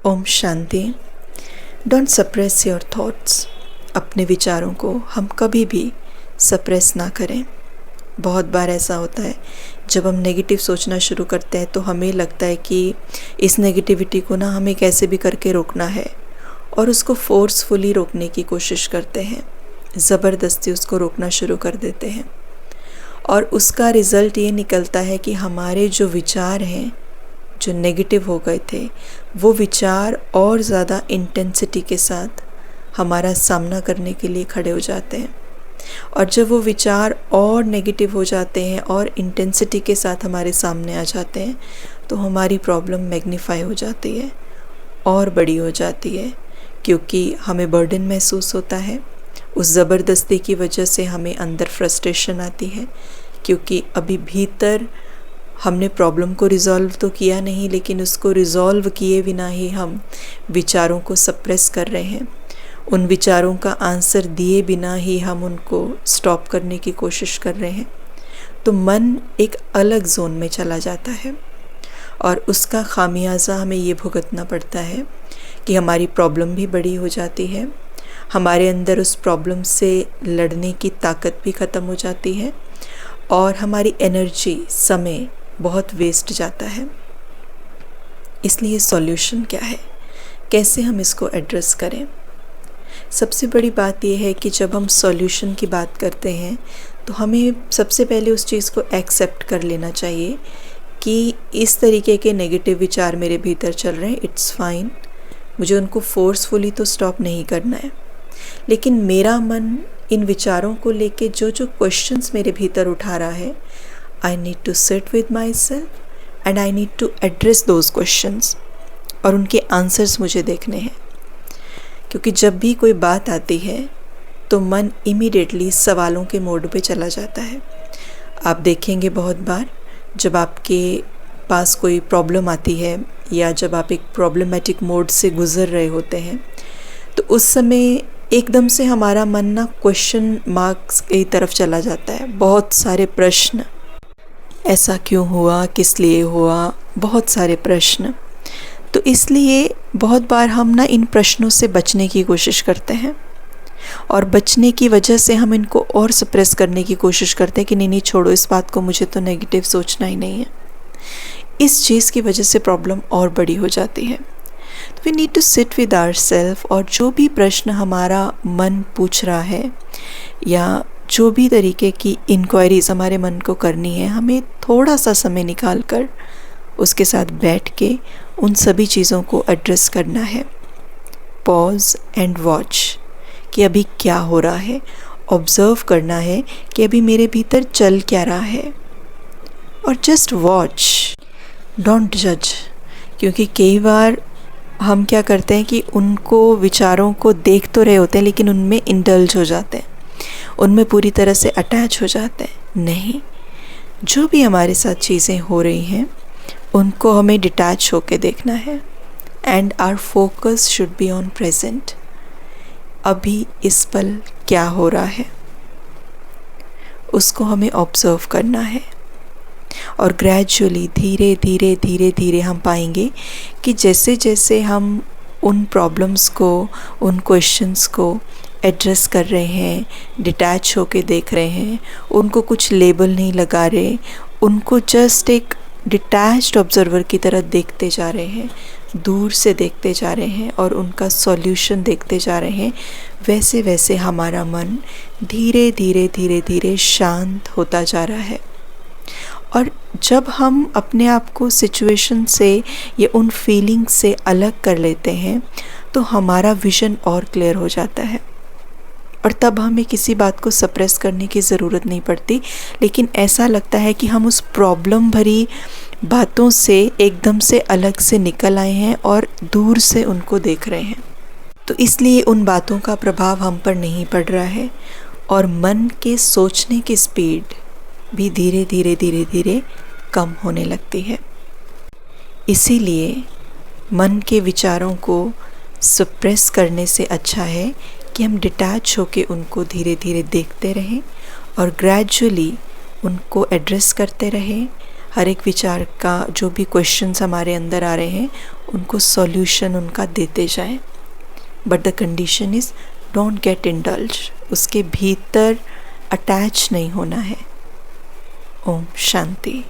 ओम शांति। Don't suppress your thoughts. अपने विचारों को हम कभी भी सप्रेस ना करें। बहुत बार ऐसा होता है जब हम नेगेटिव सोचना शुरू करते हैं तो हमें लगता है कि इस नेगेटिविटी को ना हमें कैसे भी करके रोकना है और उसको फोर्सफुली रोकने की कोशिश करते हैं, ज़बरदस्ती उसको रोकना शुरू कर देते हैं। और उसका रिज़ल्ट ये निकलता है कि हमारे जो विचार हैं जो नेगेटिव हो गए थे वो विचार और ज़्यादा इंटेंसिटी के साथ हमारा सामना करने के लिए खड़े हो जाते हैं। और जब वो विचार और नेगेटिव हो जाते हैं और इंटेंसिटी के साथ हमारे सामने आ जाते हैं तो हमारी प्रॉब्लम मैग्नीफाई हो जाती है और बड़ी हो जाती है, क्योंकि हमें बर्डन महसूस होता है। उस ज़बरदस्ती की वजह से हमें अंदर फ्रस्ट्रेशन आती है, क्योंकि अभी भीतर हमने प्रॉब्लम को रिज़ॉल्व तो किया नहीं, लेकिन उसको रिज़ॉल्व किए बिना ही हम विचारों को सप्रेस कर रहे हैं। उन विचारों का आंसर दिए बिना ही हम उनको स्टॉप करने की कोशिश कर रहे हैं। तो मन एक अलग जोन में चला जाता है और उसका खामियाजा हमें ये भुगतना पड़ता है कि हमारी प्रॉब्लम भी बड़ी हो जाती है, हमारे अंदर उस प्रॉब्लम से लड़ने की ताकत भी ख़त्म हो जाती है और हमारी एनर्जी, समय बहुत वेस्ट जाता है। इसलिए सॉल्यूशन क्या है, कैसे हम इसको एड्रेस करें? सबसे बड़ी बात यह है कि जब हम सॉल्यूशन की बात करते हैं तो हमें सबसे पहले उस चीज़ को एक्सेप्ट कर लेना चाहिए कि इस तरीके के नेगेटिव विचार मेरे भीतर चल रहे हैं, इट्स फाइन। मुझे उनको फोर्सफुली तो स्टॉप नहीं करना है, लेकिन मेरा मन इन विचारों को लेके जो जो क्वेश्चंस मेरे भीतर उठा रहा है, I need to sit with myself and I need to address those questions, और उनके आंसर्स मुझे देखने हैं। क्योंकि जब भी कोई बात आती है तो मन इमीडिएटली सवालों के मोड पे चला जाता है। आप देखेंगे बहुत बार जब आपके पास कोई प्रॉब्लम आती है या जब आप एक प्रॉब्लमेटिक मोड से गुज़र रहे होते हैं तो उस समय एकदम से हमारा मन ना क्वेश्चन मार्क्स की तरफ चला जाता है। बहुत सारे प्रश्न, ऐसा क्यों हुआ, किस लिए हुआ, बहुत सारे प्रश्न। तो इसलिए बहुत बार हम ना इन प्रश्नों से बचने की कोशिश करते हैं और बचने की वजह से हम इनको और सप्रेस करने की कोशिश करते हैं कि नहीं छोड़ो इस बात को, मुझे तो नेगेटिव सोचना ही नहीं है। इस चीज़ की वजह से प्रॉब्लम और बड़ी हो जाती है। तो we need to sit with our self, और जो भी प्रश्न हमारा मन पूछ रहा है या जो भी तरीके की इंक्वायरीज हमारे मन को करनी है, हमें थोड़ा सा समय निकाल कर उसके साथ बैठ के उन सभी चीज़ों को एड्रेस करना है। पॉज एंड वॉच कि अभी क्या हो रहा है, ऑब्ज़र्व करना है कि अभी मेरे भीतर चल क्या रहा है, और जस्ट वॉच, डोंट जज। क्योंकि कई बार हम क्या करते हैं कि उनको विचारों को देख तो रहे होते हैं लेकिन उनमें इंडल्ज हो जाते हैं, उनमें पूरी तरह से अटैच हो जाते हैं। नहीं, जो भी हमारे साथ चीज़ें हो रही हैं उनको हमें डिटैच होके देखना है, and our focus should be on present. अभी इस पल क्या हो रहा है उसको हमें ऑब्ज़र्व करना है, और ग्रेजुअली धीरे धीरे धीरे धीरे हम पाएंगे कि जैसे जैसे हम उन प्रॉब्लम्स को, उन क्वेश्चंस को एड्रेस कर रहे हैं, डिटैच होके देख रहे हैं, उनको कुछ लेबल नहीं लगा रहे, उनको जस्ट एक डिटैच्ड ऑब्जर्वर की तरह देखते जा रहे हैं, दूर से देखते जा रहे हैं और उनका सॉल्यूशन देखते जा रहे हैं, वैसे वैसे हमारा मन धीरे धीरे धीरे धीरे शांत होता जा रहा है। और जब हम अपने आप को सिचुएशन से या उन फीलिंग से अलग कर लेते हैं तो हमारा विज़न और क्लियर हो जाता है, और तब हमें किसी बात को सप्रेस करने की ज़रूरत नहीं पड़ती। लेकिन ऐसा लगता है कि हम उस प्रॉब्लम भरी बातों से एकदम से अलग से निकल आए हैं और दूर से उनको देख रहे हैं। तो इसलिए उन बातों का प्रभाव हम पर नहीं पड़ रहा है और मन के सोचने की स्पीड भी धीरे धीरे धीरे धीरे कम होने लगती है। इसीलिए मन के विचारों को सप्रेस करने से अच्छा है कि हम डिटैच होके उनको धीरे धीरे देखते रहें और ग्रेजुअली उनको एड्रेस करते रहें। हर एक विचार का जो भी क्वेश्चंस हमारे अंदर आ रहे हैं उनको सॉल्यूशन उनका देते जाएं। But the condition is don't get indulge, उसके भीतर अटैच नहीं होना है। ओम शांति।